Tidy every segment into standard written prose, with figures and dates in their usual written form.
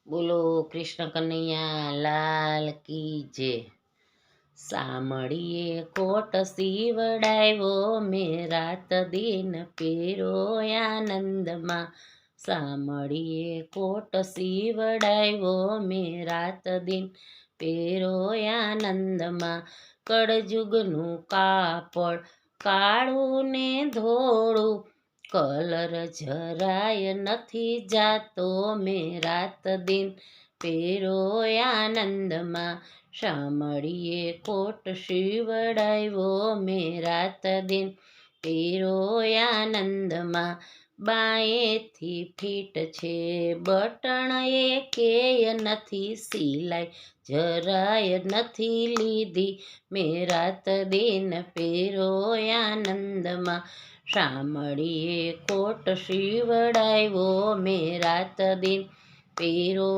બોલો કૃષ્ણ કનૈયા લાલ કી જય। સામળીએ કોટ સીવડાવ્યો મેં રાત દિન પેરો આનંદમાં। સામળીએ કોટ સીવડાવ્યો મેં રાત દિન પેરો આનંદમાં। કળજુગનું કાપડ કાળું ને ધોળું કલર જરાય નથી જાતો મેં રાત દિન પેરો આનંદમાં। શામળીએ કોટ સીવડાવ્યો મેં રાત દિન પેરો આનંદમાં। બાએથી ફીટ છે બટણ એકેય નથી સિલાઈ જરાય નથી લીધી મેં રાત દિન પેરો આનંદમાં। શામળીએ કોટ સીવડાવ્યો મેં રાત દિન પેરો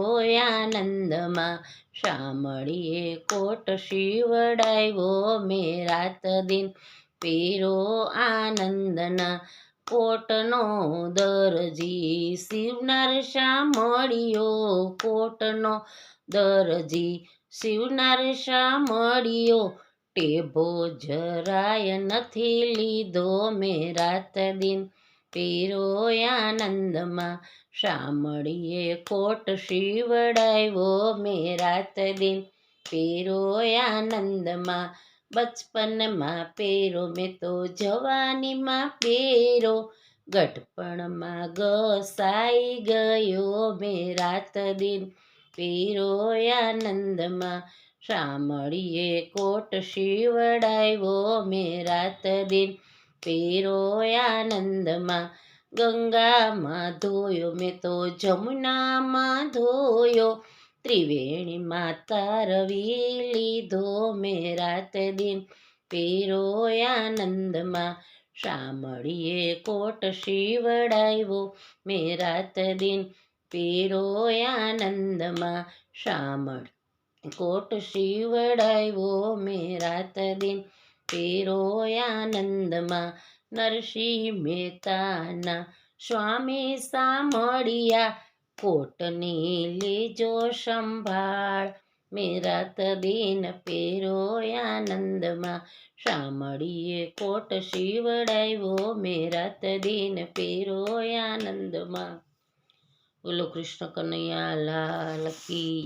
આનંદમાં। શામળીએ કોટ સીવડાવ્યો મેં રાત દિન પેરો આનંદના। કોટનો દરજી સીવનાર શામળીયો કોટનો દરજી સીવનાર શામળીયો ટેભો જરાય નથી લીધો મેં રાત દિન પેરો આનંદમાં। શામળીએ કોટ સીવડાવ્યો મેં રાત દિન પેરો આનંદમાં। બચપનમાં પેરો મેં તો જવાનીમાં પેરો ગઢપણમાં ઘસાઈ ગયો મેં રાત દિન પેરો આનંદમાં। શામળીએ કોટ સીવડાવ્યો મેં રાત દિન પેરો આનંદમાં। ગંગામાં ધોયો મેં તો જમુનામાં ધોયો ત્રિવેણીમાં તારવી લીધો મેં રાત દિન પેરો આનંદમાં। શામળીએ કોટ સીવડાવ્યો મેં રાત દિન પેરો આનંદમાં। શામળ કોટ સીવડાવ્યો મેં રાત દિન પેરો આનંદમાં। નરસિંહ મહેતાના સ્વામી સામળિયા કોટની લેજો સંભાળ મેં રાત દિન પેરો આનંદમાં। શામળીએ કોટ સીવડાવ્યો મેં રાત દિન પેરો આનંદમાં। બોલો કૃષ્ણ કનૈયા લાલ કી।